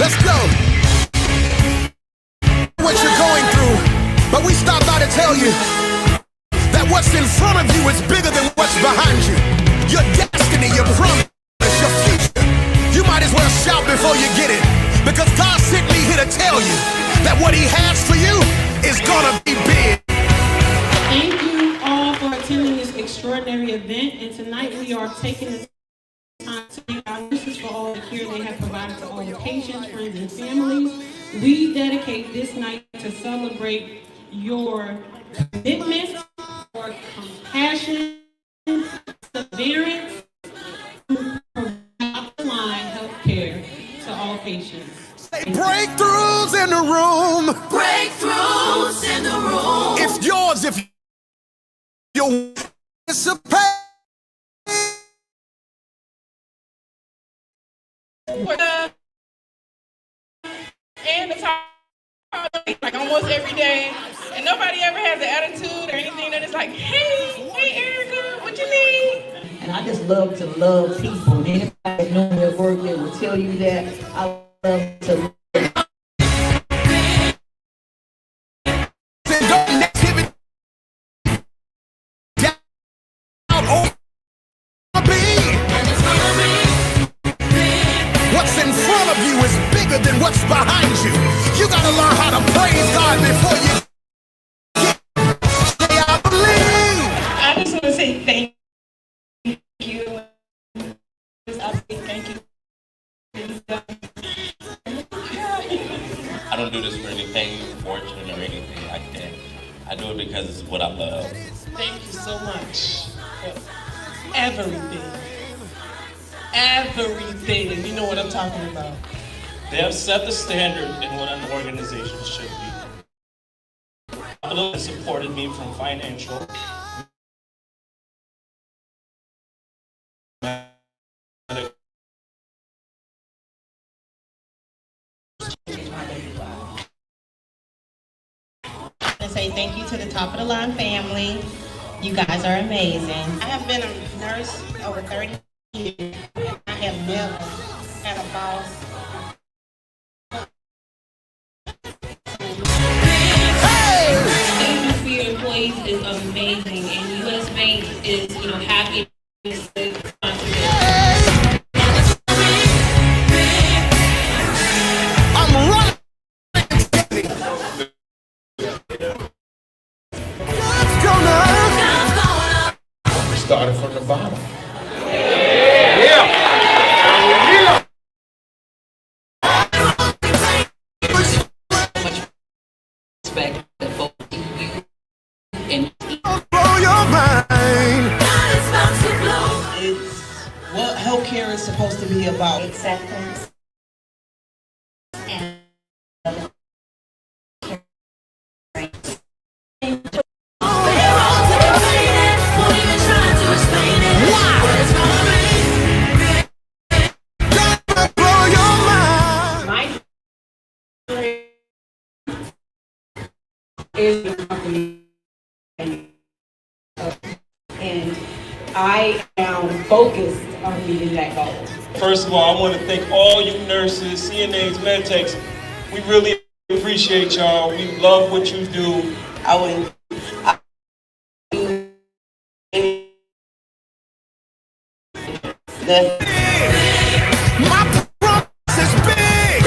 Let's go. What you're going through, but we stop by to tell you that what's in front of you is bigger than what's behind you. Your destiny, your promise, your future. You might as well shout before you get it, because God sent me here to tell you that what He has for you is gonna be big. Thank you all for attending this extraordinary event, and tonight we are taking the time to thank our listeners for all the care they have provided to all the patients, friends, and families. We dedicate this night to celebrate your commitment, your compassion, perseverance, to provide line health care to all patients. Breakthroughs in the room. Breakthroughs in the room. It's yours if you participate. And the top, like almost every day, and nobody ever has an attitude or anything that is like, hey Erica, what you need? And I just love to love people. And anybody that knows their work, they will tell you that. I love to love. What's in front of you is bigger than what's behind you. You gotta learn how to praise God before you say, I believe. I just want to say thank you. I say thank you. I don't do this for anything fortune or anything like that. I do it because it's what I love. Thank you so much for everything. Everything. You know what I'm talking about. They have set the standard in what an organization should be. Capital has supported me from financial, And say thank you to the top of the line family. You guys are amazing. I have been a nurse over 30 years. I have never had a boss. Thank you for your employees is amazing, and US Bank is, happy to contribute. I'm running. Let's go now. we started from the bottom. Respect that both you and Blow your mind. It's what healthcare is supposed to be about. Acceptance. And Blow your mind. My dream is the company, and I am focused on meeting that goal. First of all, I want to thank all you nurses, CNAs, med techs. We really appreciate y'all. We love what you do. I would My promise is big.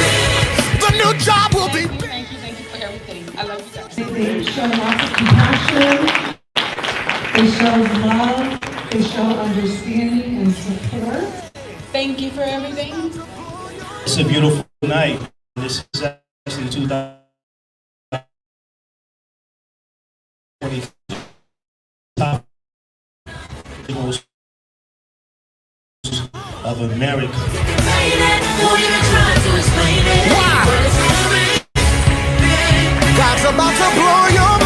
The new job will be big. thank you for everything. I love you guys. they show lots of compassion, they show love, they show understanding and support. Thank you for everything. It's a beautiful night. This is actually 2020 of America. God's about to blow your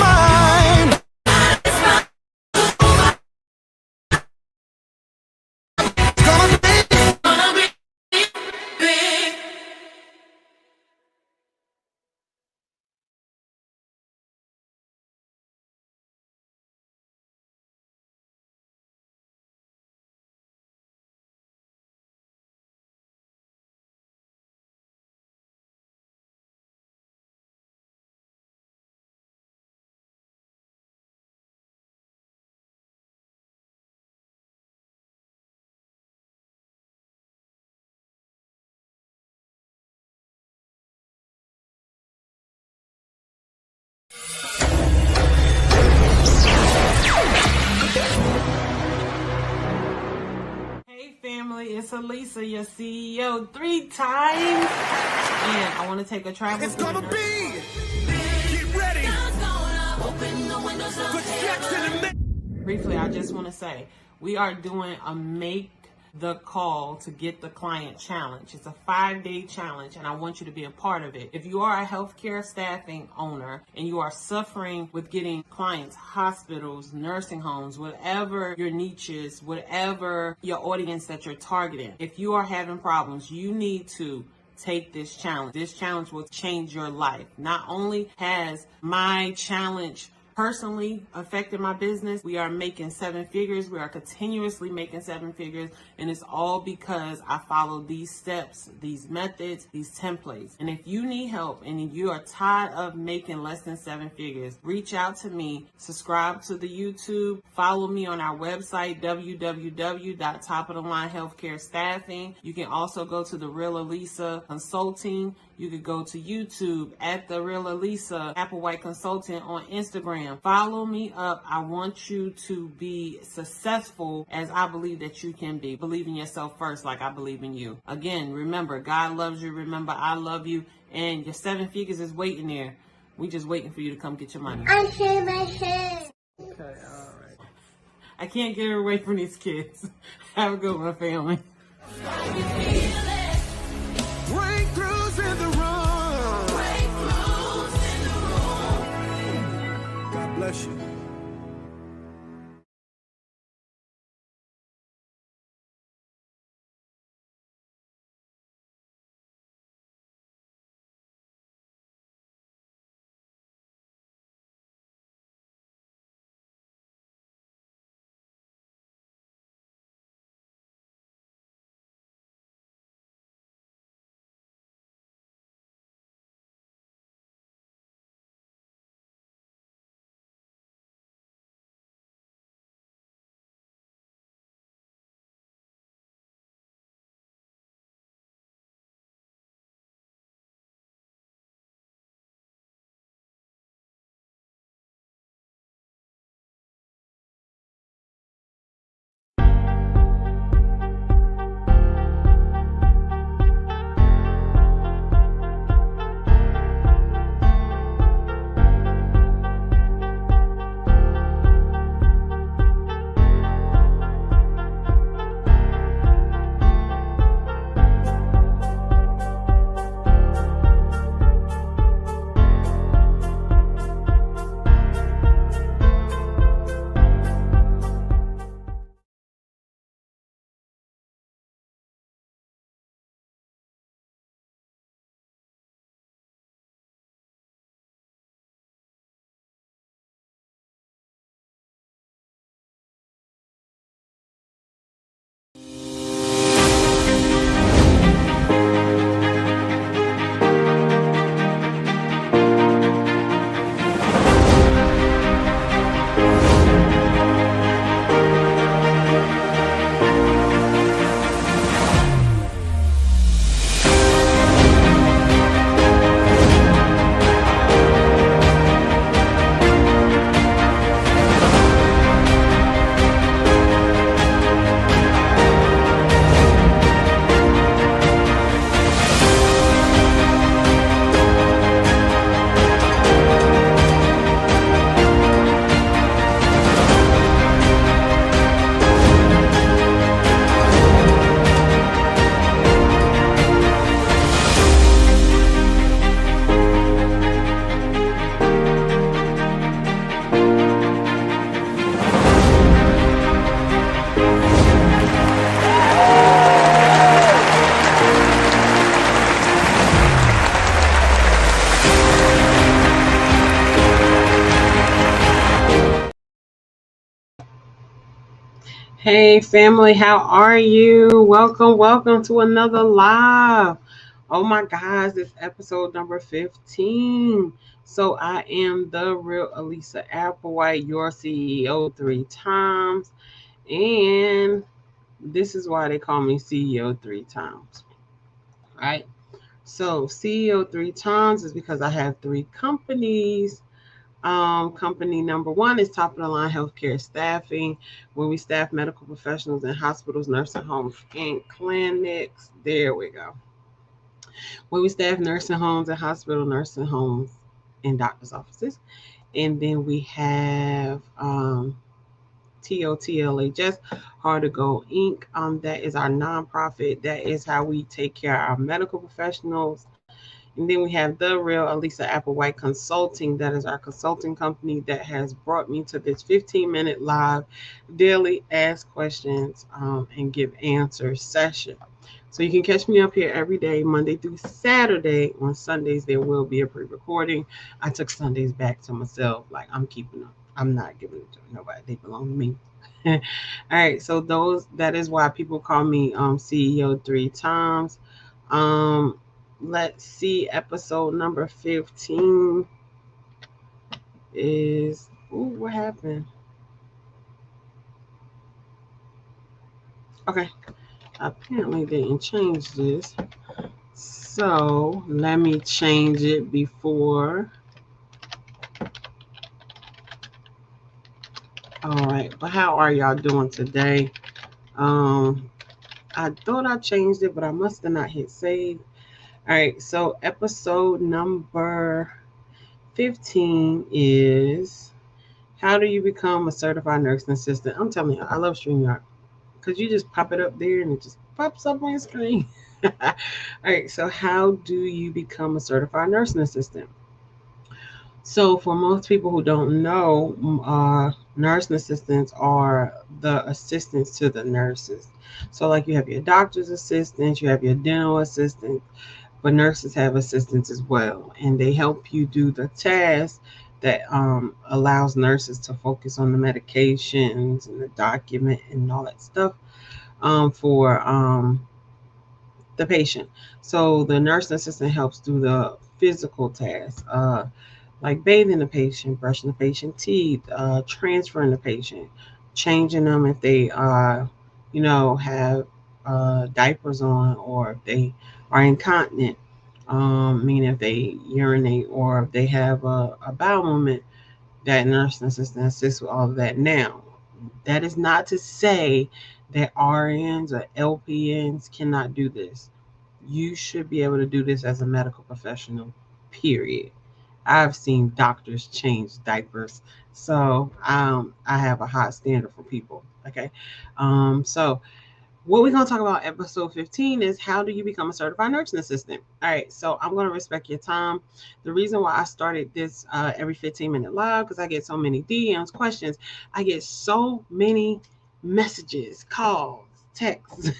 family. It's Alisa, your CEO, 3 times. And I want to take a travel. It's gonna be. Get ready. For Jackson and Briefly, I just want to say we are doing a Make the Call to Get the Client challenge. It's a 5-day challenge, and I want you to be a part of it. If you are a healthcare staffing owner and you are suffering with getting clients, hospitals, nursing homes, whatever your niche is, whatever your audience that you're targeting, if you are having problems, you need to take this challenge. This challenge will change your life. Not only has my challenge personally affected my business, we are making 7 figures. We are continuously making 7 figures. And it's all because I follow these steps, these methods, these templates. And if you need help and you are tired of making less than 7 figures, reach out to me, subscribe to the YouTube, follow me on our website, www.topofthelinehealthcarestaffing. You can also go to The Real Alisa Consulting. You could go to YouTube at The Real Alisa Applewhite Consultant on Instagram. Follow me up. I want you to be successful as I believe that you can be. Believe in yourself first, like I believe in you. Again, remember, God loves you. Remember, I love you. And your 7 figures is waiting there. We just waiting for you to come get your money. I shave my hair. Okay, all right. I can't get her away from these kids. Have a good one, family. breakthroughs in the room. God bless you. Hey family, how are you? Welcome to another live. Oh my gosh, this episode number 15. So I am the real Alisa Applewhite, your CEO 3 times. And this is why they call me CEO 3 times. So CEO 3 times is because I have 3 companies Company number one is top of the line healthcare staffing, where we staff medical professionals in hospitals, nursing homes, and clinics. There we go. Where we staff nursing homes and hospital nursing homes and doctors' offices. And then we have TOTLHS, Hard to Go Inc. That is our nonprofit. That is how we take care of our medical professionals. And then we have The Real Alisa Applewhite Consulting. That is our consulting company that has brought me to this 15-minute live daily ask questions and give answers session. So you can catch me up here every day, Monday through Saturday. On Sundays, there will be a pre-recording. I took Sundays back to myself. Like, I'm keeping them. I'm not giving them to nobody. They belong to me. All right. So that is why people call me CEO 3 times. Let's see. Episode number 15 is. Ooh, what happened? Okay. Apparently didn't change this. So let me change it before. All right, but how are y'all doing today? I thought I changed it, but I must have not hit save. All right, so episode number 15 is how do you become a certified nursing assistant? I'm telling you, I love StreamYard because you just pop it up there and it just pops up on your screen. All right, so how do you become a certified nursing assistant? So, for most people who don't know, nursing assistants are the assistants to the nurses. So, like you have your doctor's assistants, you have your dental assistants, but nurses have assistants as well, and they help you do the tasks that allows nurses to focus on the medications and the document and all that stuff for the patient. So, the nursing assistant helps do the physical tasks. Like bathing the patient, brushing the patient's teeth, transferring the patient, changing them if they, have diapers on, or if they are incontinent, meaning if they urinate or if they have a bowel movement, that nursing assistant assists with all of that. Now, that is not to say that RNs or LPNs cannot do this. You should be able to do this as a medical professional, period. I've seen doctors change diapers. So I have a high standard for people. Okay. So what we're going to talk about episode 15 is how do you become a certified nursing assistant? All right. So I'm going to respect your time. The reason why I started this every 15-minute live, because I get so many DMs, questions. I get so many messages, calls, texts.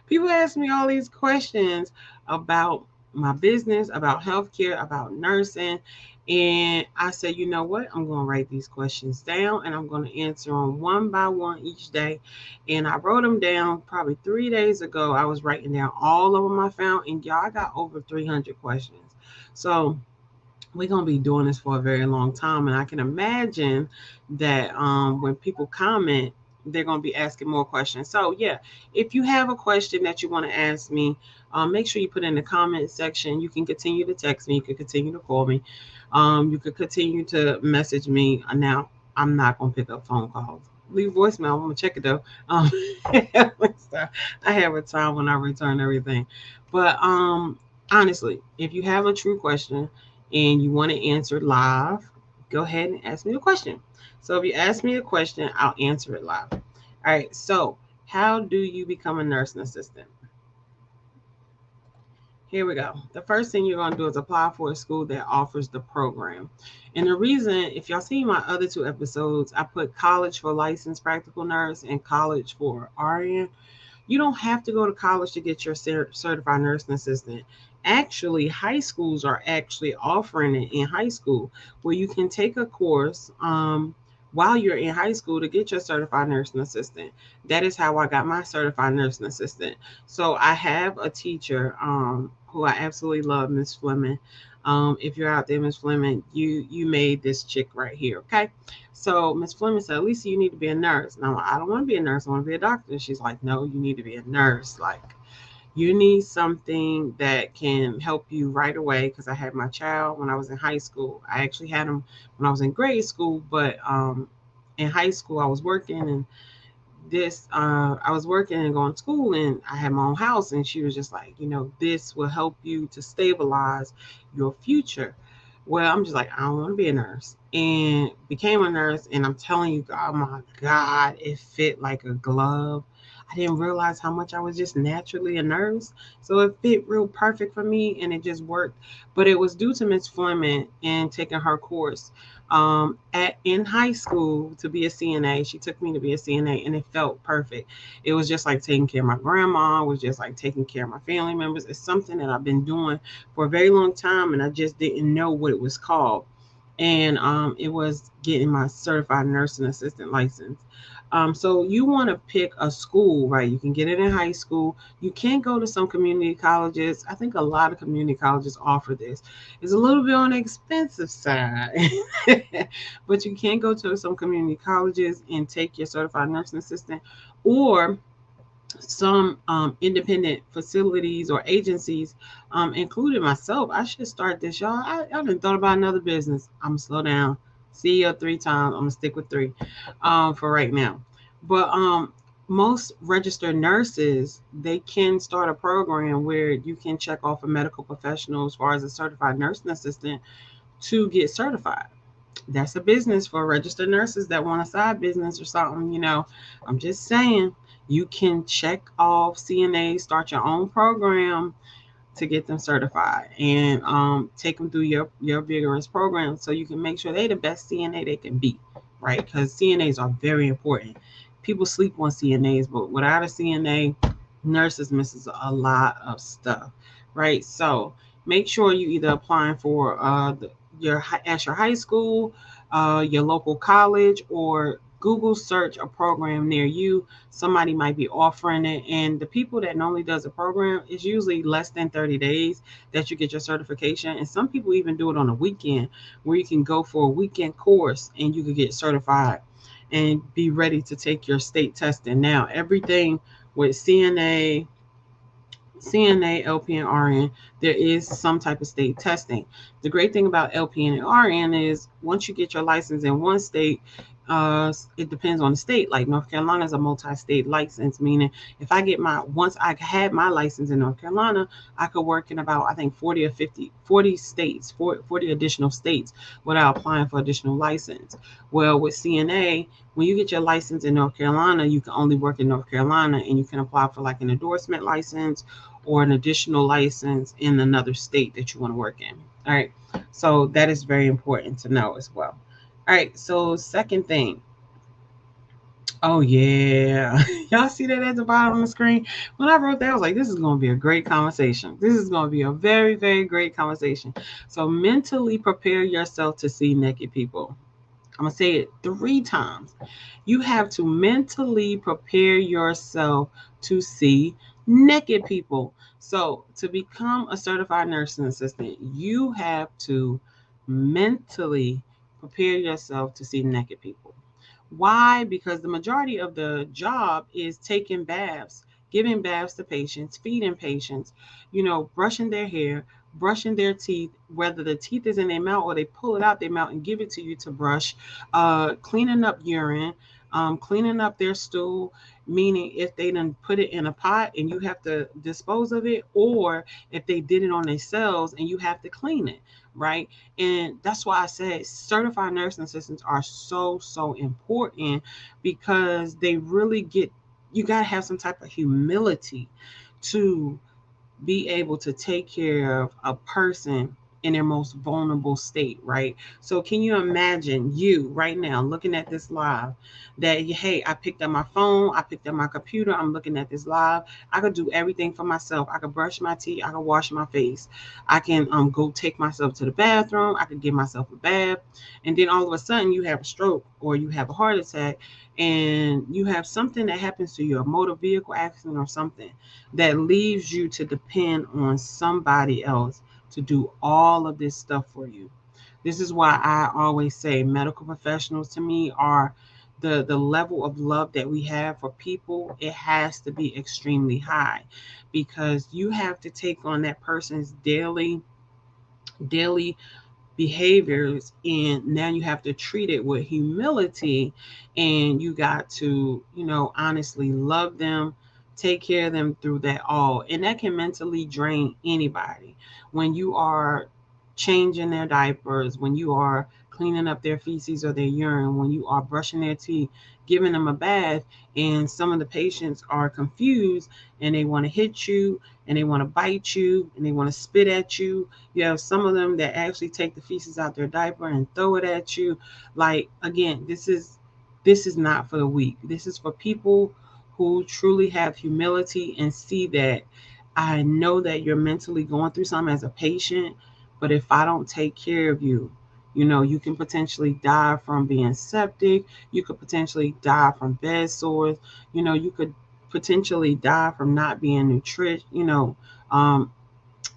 People ask me all these questions about my business, about healthcare, about nursing. And I said, you know what? I'm going to write these questions down and I'm going to answer them one by one each day. And I wrote them down probably 3 days ago. I was writing down all of them I found. And y'all, I got over 300 questions. So we're going to be doing this for a very long time. And I can imagine that when people comment, they're going to be asking more questions. So, yeah, if you have a question that you want to ask me, make sure you put in the comment section. You can continue to text me. You can continue to call me. You could continue to message me. Now, I'm not going to pick up phone calls. Leave voicemail. I'm going to check it, though. I have a time when I return everything. But honestly, if you have a true question, and you want to answer live, go ahead and ask me the question. So if you ask me a question, I'll answer it live. All right. So how do you become a nursing assistant? Here we go. The first thing you're going to do is apply for a school that offers the program. And the reason, if y'all see my other 2 episodes, I put college for licensed practical nurse and college for RN. You don't have to go to college to get your certified nursing assistant. Actually, high schools are actually offering it in high school where you can take a course while you're in high school to get your certified nursing assistant. That is how I got my certified nursing assistant. So I have a teacher who I absolutely love, Miss Fleming. If you're out there, Miss Fleming, you made this chick right here, okay? So Miss Fleming said, Lisa, you need to be a nurse. Now, I don't want to be a nurse. I want to be a doctor. And she's like, no, you need to be a nurse. Like, You need something that can help you right away, because I had my child when I was in high school. I actually had him when I was in grade school, but in high school I was working, and I was working and going to school, and I had my own house, and she was just like, this will help you to stabilize your future. Well, I'm just like, I don't want to be a nurse, and became a nurse. And I'm telling you, oh my God, it fit like a glove. I didn't realize how much I was just naturally a nurse, so it fit real perfect for me, and it just worked. But it was due to Miss Fleming and taking her course at in high school to be a CNA. She took me to be a CNA, and it felt perfect. It was just like taking care of my grandma. It was just like taking care of my family members. It's something that I've been doing for a very long time, and I just didn't know what it was called. And it was getting my certified nursing assistant license. So you want to pick a school, right? You can get it in high school. You can go to some community colleges. I think a lot of community colleges offer this. It's a little bit on the expensive side, but you can go to some community colleges and take your certified nursing assistant, or some independent facilities or agencies, including myself. I should start this, y'all. I haven't thought about another business. I'm gonna slow down. CEO 3 times. I'm gonna stick with three for right now. But most registered nurses, they can start a program where you can check off a medical professional as far as a certified nursing assistant to get certified. That's a business for registered nurses that want a side business or something. I'm just saying, you can check off CNA, start your own program to get them certified, and take them through your vigorous program so you can make sure they the best CNA they can be, right? Because CNAs are very important. People sleep on CNAs, but without a CNA, nurses misses a lot of stuff, right? So make sure you either applying for at your high school, your local college, or Google search a program near you. Somebody might be offering it, and the people that normally does a program is usually less than 30 days that you get your certification. And some people even do it on a weekend, where you can go for a weekend course and you could get certified and be ready to take your state testing. Now, everything with CNA, LPN, RN, there is some type of state testing. The great thing about LPN and RN is once you get your license in one state, it depends on the state. Like North Carolina is a multi-state license, meaning if I get once I had my license in North Carolina, I could work in about, I think, 40 or 40 states, 40 additional states without applying for additional license. Well, with CNA, when you get your license in North Carolina, you can only work in North Carolina, and you can apply for like an endorsement license or an additional license in another state that you want to work in. All right. So that is very important to know as well. All right. So second thing. Oh yeah. Y'all see that at the bottom of the screen? When I wrote that, I was like, this is going to be a great conversation. This is going to be a very, very great conversation. So mentally prepare yourself to see naked people. I'm going to say it 3 times. You have to mentally prepare yourself to see naked people. So, to become a certified nursing assistant, you have to mentally prepare yourself to see naked people. Why? Because the majority of the job is taking baths, giving baths to patients, feeding patients, brushing their hair, brushing their teeth, whether the teeth is in their mouth or they pull it out their mouth and give it to you to brush, cleaning up urine, cleaning up their stool, meaning if they done put it in a pot and you have to dispose of it, or if they did it on themselves and you have to clean it, right? And that's why I said certified nursing assistants are so, so important, because they really you got to have some type of humility to be able to take care of a person in their most vulnerable state, right? So can you imagine you right now looking at this live that, hey, I picked up my phone, I picked up my computer, I'm looking at this live. I could do everything for myself. I could brush my teeth, I could wash my face, I can go take myself to the bathroom, I could give myself a bath, and then all of a sudden you have a stroke or you have a heart attack, and you have something that happens to you, a motor vehicle accident or something that leaves you to depend on somebody else to do all of this stuff for you. This is why I always say medical professionals to me are the level of love that we have for people, it has to be extremely high, because you have to take on that person's daily behaviors, and now you have to treat it with humility, and you got to, honestly love them, take care of them through that all, and that can mentally drain anybody. When you are changing their diapers, when you are cleaning up their feces or their urine, when you are brushing their teeth, giving them a bath, and some of the patients are confused, and they want to hit you, and they want to bite you, and they want to spit at you. You have some of them that actually take the feces out their diaper and throw it at you. Like, again, this is not for the weak. This is for people who truly have humility and see that I know that you're mentally going through something as a patient, but if I don't take care of you, you can potentially die from being septic. You could potentially die from bed sores. You could potentially die from not being um,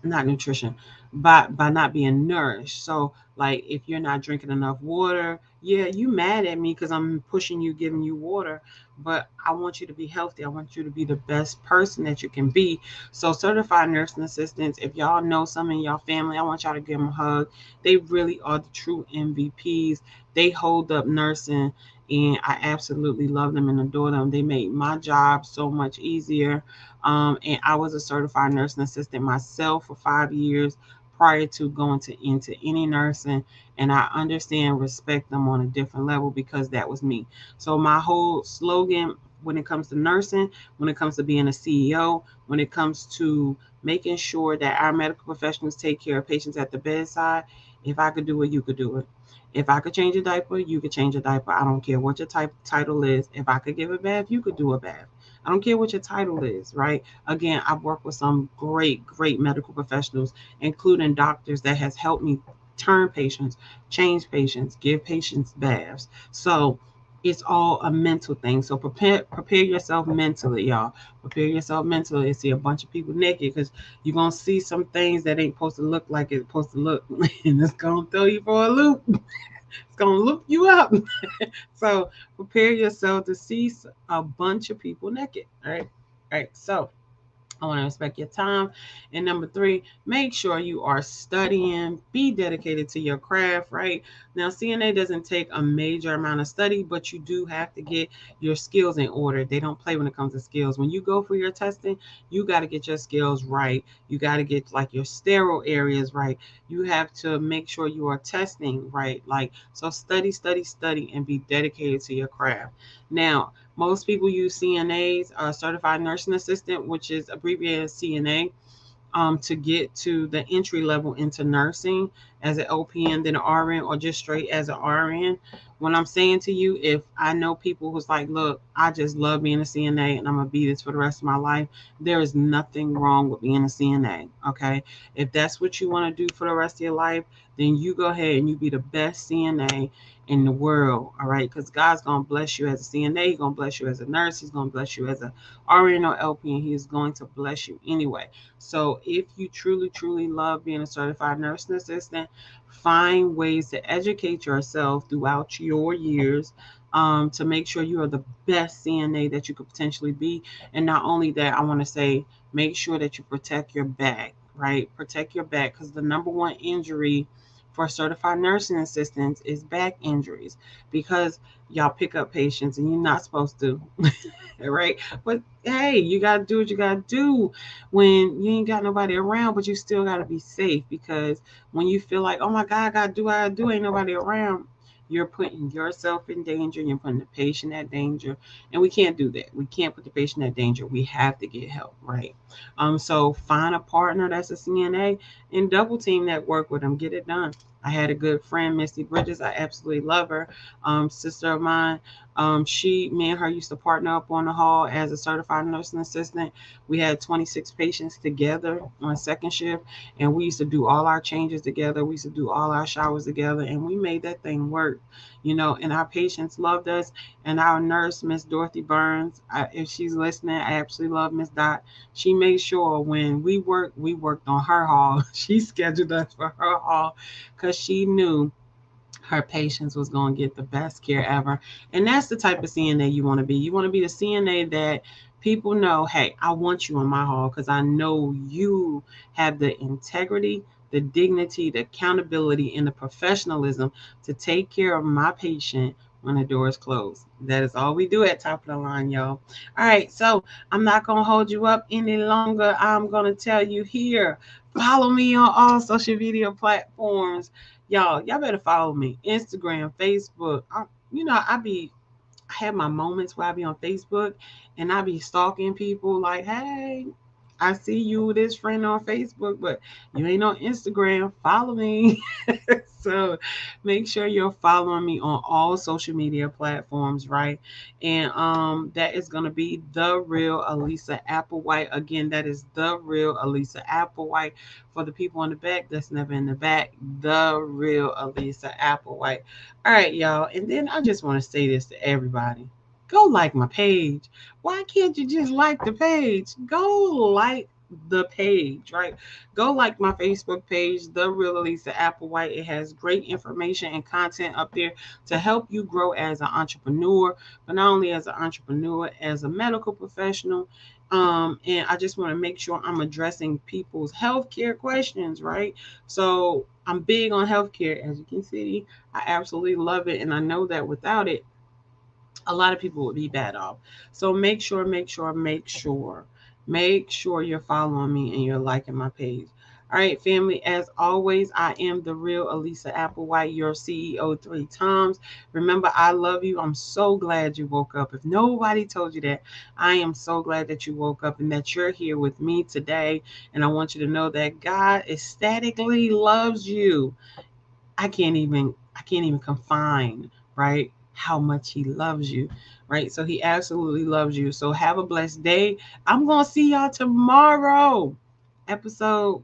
not nutrition, by not being nourished. So like, if you're not drinking enough water, yeah, you mad at me because I'm pushing you, giving you water, but I want you to be healthy. I want you to be the best person that you can be. So certified nursing assistants, if y'all know some in y'all family, I want y'all to give them a hug. They really are the true MVPs. They hold up nursing, and I absolutely love them and adore them. They made my job so much easier. And I was a certified nursing assistant myself for 5 years prior to going into any nursing. And I understand, respect them on a different level, because that was me. So my whole slogan when it comes to nursing, when it comes to being a CEO, when it comes to making sure that our medical professionals take care of patients at the bedside, if I could do it, you could do it. If I could change a diaper, you could change a diaper. I don't care what your title is. If I could give a bath, you could do a bath. I don't care what your title is, right? Again, I've worked with some great, great medical professionals, including doctors that has helped me turn patients, change patients, give patients baths. So it's all a mental thing. So prepare yourself mentally, y'all. Prepare yourself mentally. See a bunch of people naked, because you're gonna see some things that ain't supposed to look like it's supposed to look, and it's gonna throw you for a loop. It's gonna loop you up. So prepare yourself to see a bunch of people naked. All right. All right. So I want to respect your time. And number three, make sure you are studying, be dedicated to your craft, right? Now, CNA doesn't take a major amount of study, but you do have to get your skills in order. They don't play when it comes to skills. When you go for your testing, you got to get your skills right. You got to get like your sterile areas right. You have to make sure you are testing right. Like, so study, study, study, and be dedicated to your craft. Now, most people use CNAs, certified nursing assistant, which is abbreviated CNA, to get to the entry level into nursing as an OPN, then an RN, or just straight as an RN. When I'm saying to you, if I know people who's like, look, I just love being a CNA and I'm gonna be this for the rest of my life, there is nothing wrong with being a CNA. Okay, if that's what you want to do for the rest of your life, then you go ahead and you be the best CNA in the world. All right, because God's gonna bless you as a CNA, He's gonna bless you as a nurse, He's gonna bless you as a RN or LPN. He is going to bless you anyway. So if you truly, truly love being a certified nursing assistant, find ways to educate yourself throughout your years, to make sure you are the best CNA that you could potentially be. And not only that, I want to say, make sure that you protect your back, right? Protect your back, because the number one injury for certified nursing assistants is back injuries, because y'all pick up patients and you're not supposed to, right? But hey, you got to do what you got to do when you ain't got nobody around, but you still got to be safe, because when you feel like, oh my God, I got to do what I do, ain't nobody around, you're putting yourself in danger and you're putting the patient at danger. And we can't do that. We can't put the patient at danger. We have to get help, right? So find a partner that's a CNA and double team that work with them. Get it done. I had a good friend, Misty Bridges. I absolutely love her. Sister of mine. Me and her used to partner up on the hall as a certified nursing assistant. We had 26 patients together on second shift, and we used to do all our changes together. We used to do all our showers together, and we made that thing work, and our patients loved us. And our nurse, Miss Dorothy Burns, if she's listening, I absolutely love Miss Dot. She made sure when we worked on her hall. She scheduled us for her hall, because she knew her patients was going to get the best care ever. And that's the type of CNA you want to be. You want to be the CNA that people know, hey, I want you in my hall because I know you have the integrity, the dignity, the accountability, and the professionalism to take care of my patient when the door is closed. That is all we do at Top of the Line, y'all. All right, so I'm not going to hold you up any longer. I'm going to tell you here, follow me on all social media platforms. Y'all better follow me. Instagram, Facebook. I have my moments where I be on Facebook and I be stalking people like, hey, I see you, this friend on Facebook, but you ain't on Instagram. Follow me. So make sure you're following me on all social media platforms, right? And that is gonna be the real Alisa Applewhite. Again, that is the real Alisa Applewhite. For the people in the back that's never in the back, the real Alisa Applewhite. All right, y'all. And then I just want to say this to everybody. Go like my page. Why can't you just like the page? Go like the page, right? Go like my Facebook page, The Real Alisa Applewhite. It has great information and content up there to help you grow as an entrepreneur, but not only as an entrepreneur, as a medical professional. And I just want to make sure I'm addressing people's healthcare questions, right? So I'm big on healthcare, as you can see. I absolutely love it, and I know that without it, a lot of people would be bad off. So make sure you're following me and you're liking my page. All right, family, as always, I am the real Alisa Applewhite, your CEO 3 times. Remember, I love you. I'm so glad you woke up. If nobody told you that, I am so glad that you woke up and that you're here with me today. And I want you to know that God ecstatically loves you. I can't even confine, right? How much he loves you, right? So he absolutely loves you. So have a blessed day. I'm gonna see y'all tomorrow. Episode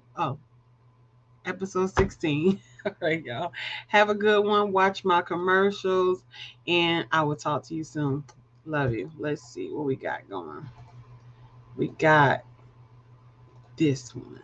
16. All right, y'all. Have a good one. Watch my commercials, and I will talk to you soon. Love you. Let's see what we got going. We got this one.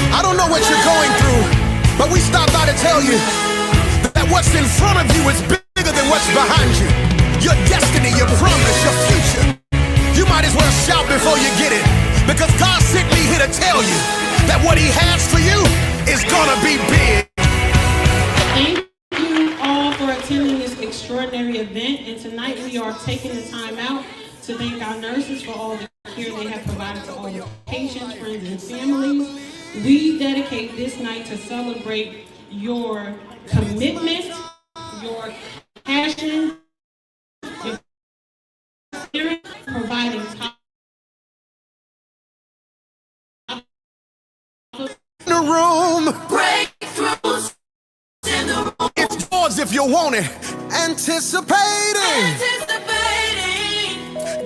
I don't know what you're going through, but we stopped by to tell you that what's in front of you is bigger than what's behind you. Your destiny, your promise, your future. You might as well shout before you get it, because God sent me here to tell you that what he has for you is gonna be big. Thank you all for attending this extraordinary event. And tonight we are taking the time out to thank our nurses for all the care they have provided to all the patients, friends, and families. We dedicate this night to celebrate your commitment, your passion, your spirit, providing top In the room, Breakthroughs in the room. it's yours if you want it. Anticipating.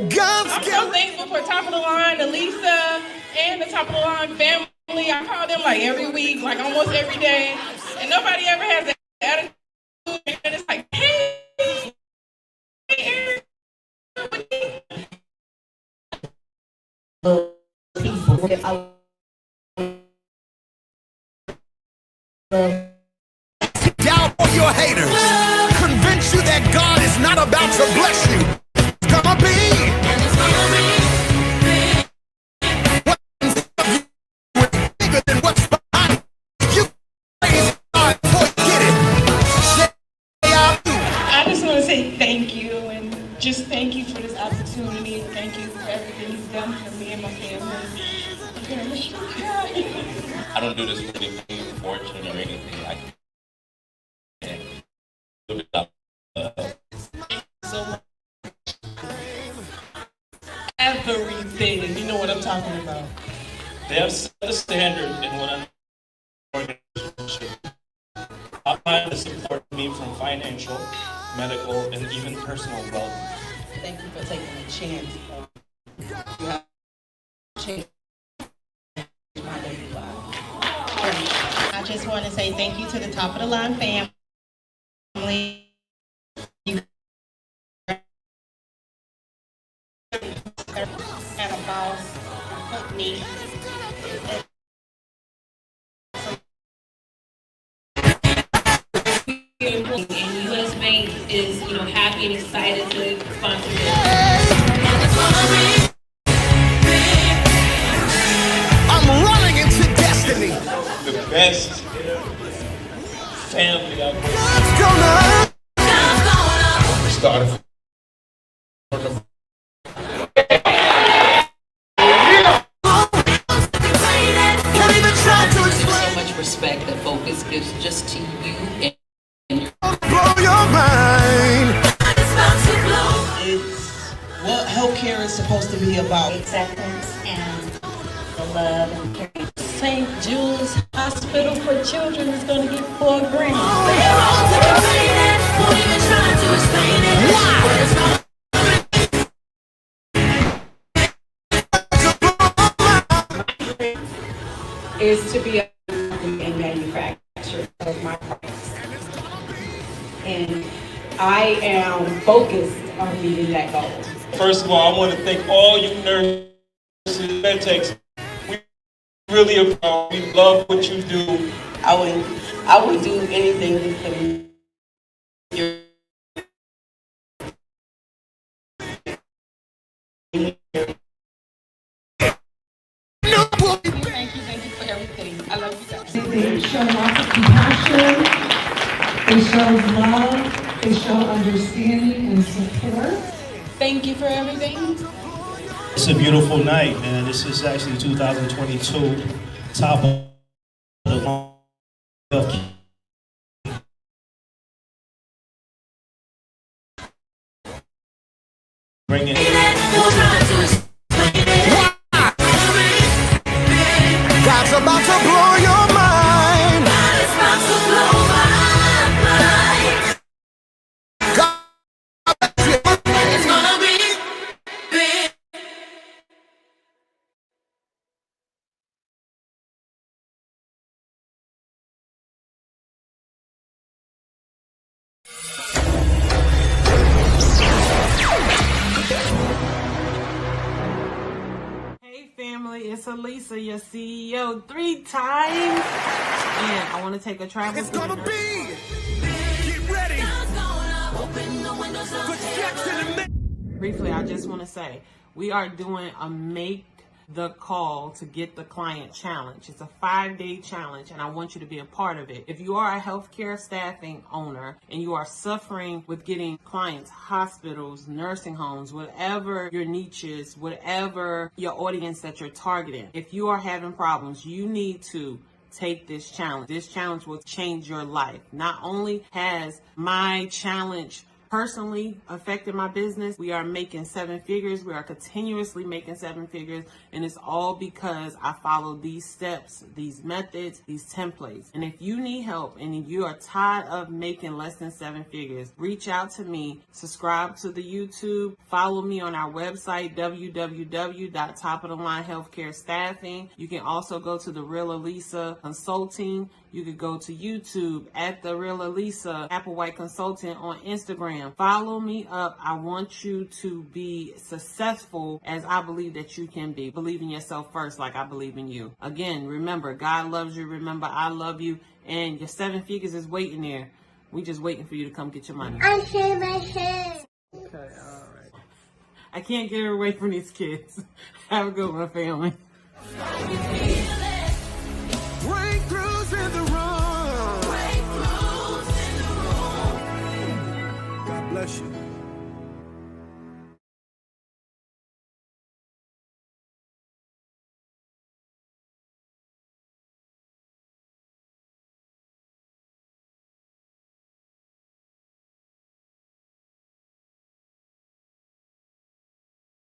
God's I'm so thankful for Top of the Line, Alisa, and the Top of the Line family. I call them like every week, like almost every day, and nobody ever has that attitude. And it's like, hey, Eric, doubt all your haters. Convince you that God is not about to bless you. It's gonna be. Bigger than what's behind you. Praise God before you get it. I just want to say thank you, and just thank you for this opportunity, and thank you for everything you've done for me and my family. I don't do this for anything fortune or anything. I can't do it. So As everything. You know what I'm talking about. They have set the standard in what an organization should be. Upline has supported me from financial, medical, and even personal well-being. Thank you for taking a chance. You have changed my daily life. I just want to say thank you to the top of the line family. You had a boss, a company. And U.S. Bank is, happy and excited to sponsor this. I'm running into destiny. The best family out there. Let's go now. Started from the Can't even try to explain. So much respect that Focus gives just to you and Blow your mind. It's what healthcare is supposed to be about. Acceptance and the love and care. St. Jude's Hospital for Children is going to get $4 grand. Is to be a manufacturer of my products. And I am focused on meeting that goal. First of all, I want to thank all you nurses, med techs. We really appreciate. We love what you do. I would do anything for you. Thank you for everything. I love you guys. They show lots of compassion, they show love, they show understanding and support. Thank you for everything. It's a beautiful night, man. This is actually 2022 top of the bring it. God's about to blow your mind. God, It's gonna be big. Hey family, it's Alisa, your CEO, 3 times. And I want to take a travel. it's gonna be. Get ready. Put Jackson in the Briefly, I just want to say we are doing a Make the Call to Get the Client challenge. It's a 5-day challenge, and I want you to be a part of it. If you are a healthcare staffing owner and you are suffering with getting clients, hospitals, nursing homes, whatever your niche is, whatever your audience that you're targeting, if you are having problems, you need to take this challenge. This challenge will change your life. Not only has my challenge personally affected my business, we are making 7 figures. We are continuously making 7 figures. And it's all because I follow these steps, these methods, these templates. And if you need help and you are tired of making less than 7 figures, reach out to me, subscribe to the YouTube, follow me on our website, www.topofthelinehealthcarestaffing. You can also go to The Real Alisa Consulting. You could go to YouTube at The Real Alisa Applewhite Consultant on Instagram. Follow me up. I want you to be successful as I believe that you can be. Believe in yourself first like I believe in you. Again, remember, God loves you. Remember, I love you. And your 7 figures is waiting there. We just waiting for you to come get your money. I shave my head. Okay, all right. I can't get away from these kids. Have a good one, family.